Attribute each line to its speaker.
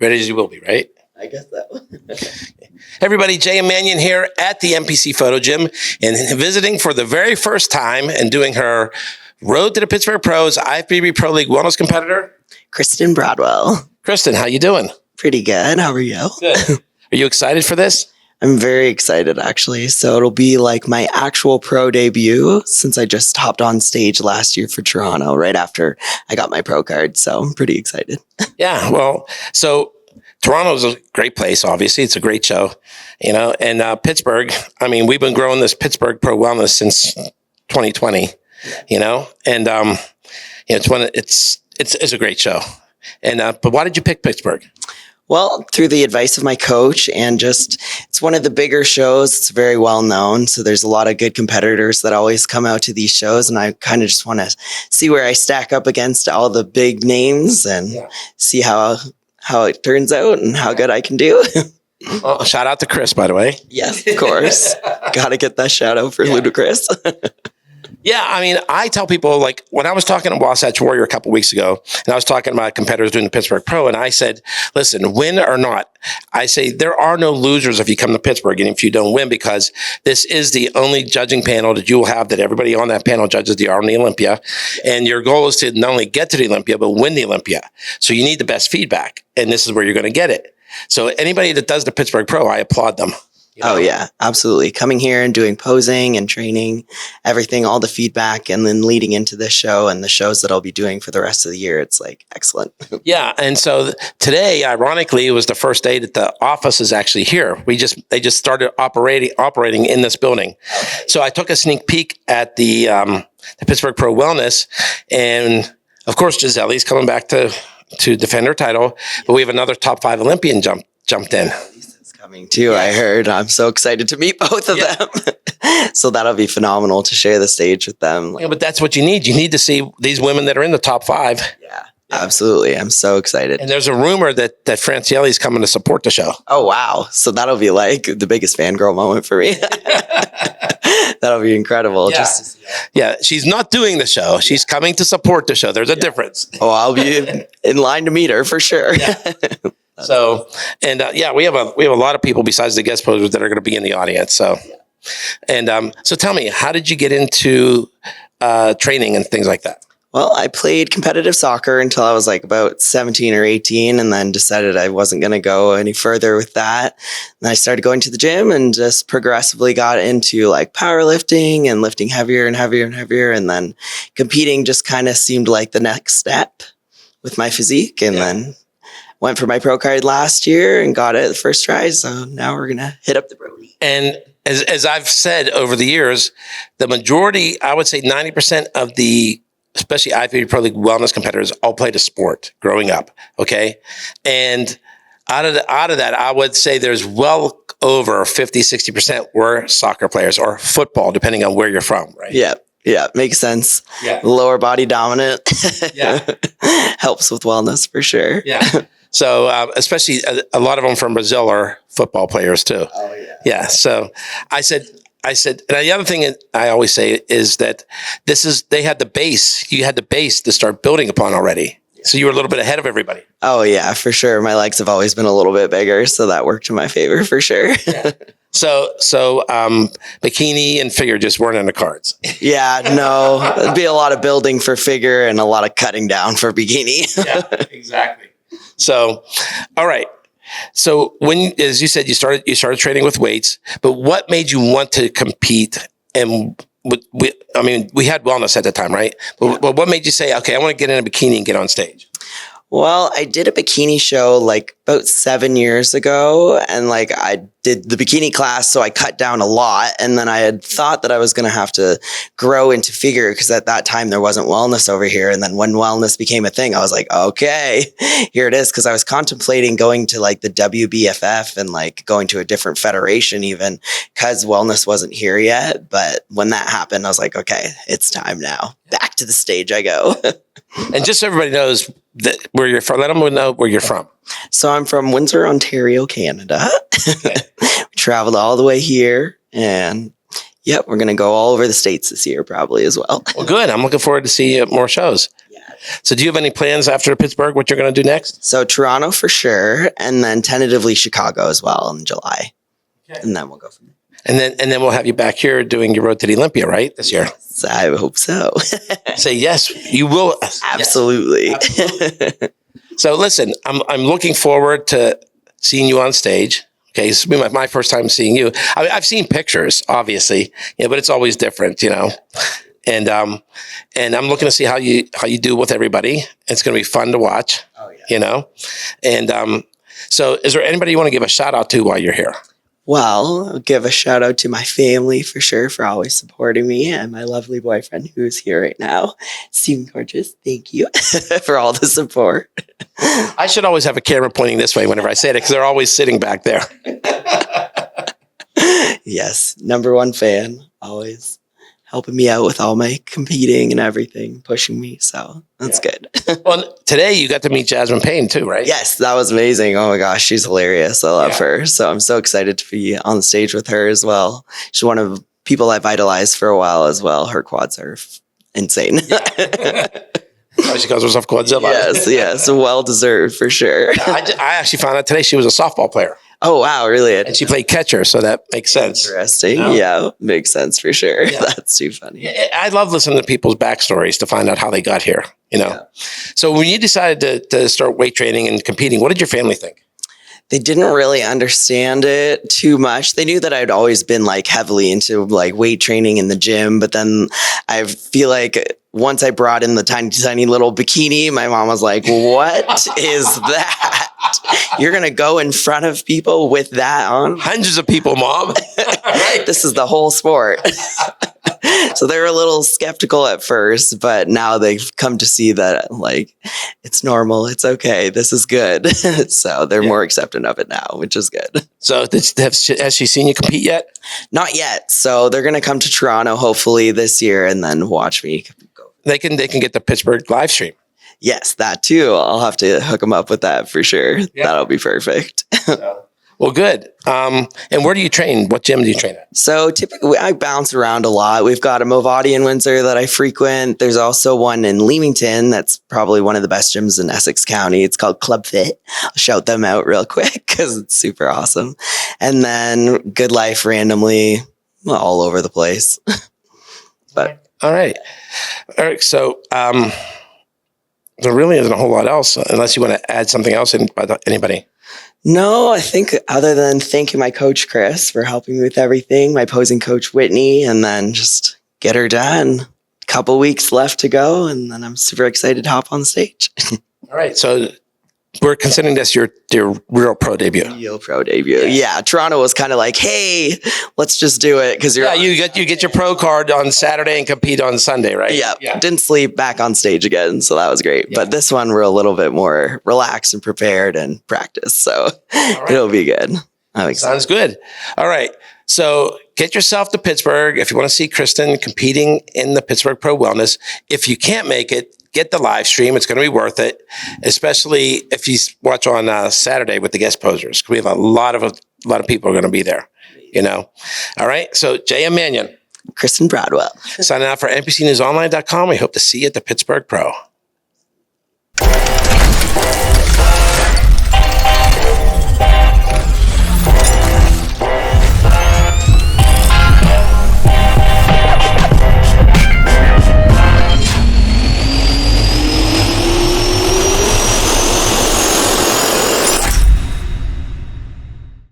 Speaker 1: Ready as you will be, right?
Speaker 2: I guess so.
Speaker 1: Everybody, Jay and Manion here at the MPC Photo Gym and visiting for the very first time and doing her Road to the Pittsburgh Pros IFBB Pro League Wellness competitor,
Speaker 2: Kristin Broadwell.
Speaker 1: Kristin, how you doing?
Speaker 2: Pretty good. How are you?
Speaker 1: Good. Are you excited for this?
Speaker 2: I'm very excited, actually. So it'll be like my actual pro debut since I just hopped on stage last year for Toronto right after I got my pro card. So I'm pretty excited.
Speaker 1: Yeah, well, so Toronto's a great place, obviously. It's a great show, you know, and Pittsburgh, I mean, we've been growing this Pittsburgh Pro Wellness since 2020, you know, and it's a great show. And but why did you pick Pittsburgh?
Speaker 2: Well, through the advice of my coach, and just it's one of the bigger shows. It's very well known. So there's a lot of good competitors that always come out to these shows. And I kind of just want to see where I stack up against all the big names and see how it turns out and how good I can do.
Speaker 1: Well, shout out to Chris, by the way.
Speaker 2: Yes, of course. Got to get that shout out for Ludacris.
Speaker 1: Yeah, I mean, I tell people, like, when I was talking to Wasatch Warrior a couple weeks ago, and I was talking about competitors doing the Pittsburgh Pro, and I said, listen, win or not, I say there are no losers if you come to Pittsburgh and if you don't win, because this is the only judging panel that you will have that everybody on that panel judges on the Olympia. And your goal is to not only get to the Olympia, but win the Olympia. So you need the best feedback, and this is where you're going to get it. So anybody that does the Pittsburgh Pro, I applaud them. You know?
Speaker 2: Oh, yeah, absolutely. Coming here and doing posing and training, everything, all the feedback, and then leading into this show and the shows that I'll be doing for the rest of the year. It's like excellent. Yeah.
Speaker 1: And so today, ironically, was the first day that the office is actually here. They just started operating in this building. So I took a sneak peek at the Pittsburgh Pro Wellness, and of course, Giselle's coming back to defend her title, but we have another top 5 Olympian jumped in.
Speaker 2: Coming too, I heard. I'm so excited to meet both of them. So that'll be phenomenal to share the stage with them.
Speaker 1: Yeah, but that's what you need. You need to see these women that are in the top 5.
Speaker 2: Yeah, absolutely. I'm so excited.
Speaker 1: And there's a rumor that Francielli's coming to support the show.
Speaker 2: Oh, wow. So that'll be like the biggest fangirl moment for me. That'll be incredible.
Speaker 1: Yeah.
Speaker 2: Just to see
Speaker 1: yeah, she's not doing the show. She's coming to support the show. There's a difference.
Speaker 2: Oh, I'll be in line to meet her for sure.
Speaker 1: Yeah. So, and we have a lot of people besides the guest posers that are going to be in the audience. So, and so tell me, how did you get into training and things like that?
Speaker 2: Well, I played competitive soccer until I was like about 17 or 18, and then decided I wasn't going to go any further with that. And I started going to the gym and just progressively got into like powerlifting and lifting heavier and heavier and heavier. And then competing just kind of seemed like the next step with my physique. And then went for my pro card last year and got it the first try. So now we're going to hit up the pro league.
Speaker 1: And as I've said over the years, the majority, I would say 90% of the, especially IFBB Pro League wellness competitors, all played a sport growing up. Okay. And out of that, I would say there's well over 50, 60% were soccer players or football, depending on where you're from. Right.
Speaker 2: Yeah. Yeah, makes sense.
Speaker 1: Yeah.
Speaker 2: Lower body dominant.
Speaker 1: Yeah.
Speaker 2: Helps with wellness for sure.
Speaker 1: Yeah. So especially a lot of them from Brazil are football players too.
Speaker 2: Oh, yeah.
Speaker 1: Yeah. So I said, and the other thing I always say is that they had the base. You had the base to start building upon already. So you were a little bit ahead of everybody.
Speaker 2: Oh, yeah, for sure. My legs have always been a little bit bigger, so that worked in my favor for sure.
Speaker 1: Yeah. So bikini and figure just weren't in the cards.
Speaker 2: Yeah, no. It'd be a lot of building for figure and a lot of cutting down for bikini.
Speaker 1: Yeah, exactly. So, all right. So when, as you said, you started training with weights, but what made you want to compete? And we had wellness at the time, right? But what made you say, okay, I want to get in a bikini and get on stage?
Speaker 2: Well, I did a bikini show like about 7 years ago, and like I did the bikini class, so I cut down a lot. And then I had thought that I was going to have to grow into figure because at that time there wasn't wellness over here. And then when wellness became a thing, I was like, okay, here it is. Because I was contemplating going to like the WBFF and like going to a different federation even because wellness wasn't here yet. But when that happened, I was like, okay, it's time now. Back to the stage I go.
Speaker 1: And just so everybody knows where you're from, let them know where you're from.
Speaker 2: So I'm from Windsor, Ontario, Canada. Okay. We traveled all the way here, and we're going to go all over the States this year probably as well.
Speaker 1: Well, good. I'm looking forward to see more shows.
Speaker 2: Yeah,
Speaker 1: So do you have any plans after Pittsburgh, what you're going to do next?
Speaker 2: So Toronto for sure, and then tentatively Chicago as well in July. Okay. And then we'll go from there.
Speaker 1: And then we'll have you back here doing your road to the Olympia, right? This year.
Speaker 2: So I hope so.
Speaker 1: Say yes, you will.
Speaker 2: Absolutely.
Speaker 1: Yes. Absolutely. So listen, I'm looking forward to seeing you on stage. Okay, this will be my first time seeing you. I've seen pictures, obviously, but it's always different, And I'm looking to see how you do with everybody. It's going to be fun to watch. Oh yeah. And so, is there anybody you want to give a shout out to while you're here?
Speaker 2: Well, I'll give a shout out to my family for sure for always supporting me, and my lovely boyfriend who's here right now, Stephen Gorgeous. Thank you for all the support.
Speaker 1: I should always have a camera pointing this way whenever I say it because they're always sitting back there.
Speaker 2: Yes, #1 fan, always helping me out with all my competing and everything, pushing me. So that's good.
Speaker 1: Well, today you got to meet Jasmine Payne too, right?
Speaker 2: Yes, that was amazing. Oh my gosh, she's hilarious. I love her. So I'm so excited to be on the stage with her as well. She's one of the people I've idolized for a while as well. Her quads are insane.
Speaker 1: Yeah. Oh, she calls herself Quadzilla.
Speaker 2: Yes, well deserved for sure.
Speaker 1: I actually found out today she was a softball player.
Speaker 2: Oh, wow, really?
Speaker 1: And she played catcher, so that makes sense.
Speaker 2: Interesting. Yeah, makes sense for sure. Yeah. That's too funny.
Speaker 1: I love listening to people's backstories to find out how they got here, Yeah. So when you decided to start weight training and competing, what did your family think?
Speaker 2: They didn't really understand it too much. They knew that I'd always been heavily into weight training in the gym, but then I feel like once I brought in the tiny little bikini, my mom was like, "What is that? You're going to go in front of people with that on?"
Speaker 1: Hundreds of people, Mom.
Speaker 2: Right? This is the whole sport. So they were a little skeptical at first, but now they've come to see that it's normal. It's okay. This is good. So they're more accepting of it now, which is good.
Speaker 1: So has she seen you compete yet?
Speaker 2: Not yet. So they're going to come to Toronto hopefully this year and then watch me go.
Speaker 1: They can get the Pittsburgh live stream.
Speaker 2: Yes, that too. I'll have to hook them up with that for sure. Yeah. That'll be perfect.
Speaker 1: Well, good. And where do you train? What gym do you train at?
Speaker 2: So typically I bounce around a lot. We've got a Movati in Windsor that I frequent. There's also one in Leamington. That's probably one of the best gyms in Essex County. It's called Club Fit. I'll shout them out real quick because it's super awesome. And then Good Life randomly, all over the place. But
Speaker 1: all right. So there really isn't a whole lot else unless you want to add something else in by anybody.
Speaker 2: No, I think other than thanking my coach, Chris, for helping me with everything, my posing coach, Whitney, and then just get her done. Couple weeks left to go, and then I'm super excited to hop on stage.
Speaker 1: All right. So we're considering this your real pro debut.
Speaker 2: Real pro debut. Yeah. Toronto was kind of like, hey, let's just do it. Because
Speaker 1: you get your pro card on Saturday and compete on Sunday, right?
Speaker 2: Yeah. Didn't sleep, back on stage again. So that was great. Yeah. But this one, we're a little bit more relaxed and prepared and practiced. So it'll be good.
Speaker 1: Sounds good. All right. So get yourself to Pittsburgh if you want to see Kristin competing in the Pittsburgh Pro Wellness. If you can't make it, get the live stream. It's going to be worth it, especially if you watch on Saturday with the guest posers. We have a lot of people are going to be there, All right. So J.M. Manion.
Speaker 2: Kristin Broadwell.
Speaker 1: Signing out for NPCNewsOnline.com. We hope to see you at the Pittsburgh Pro.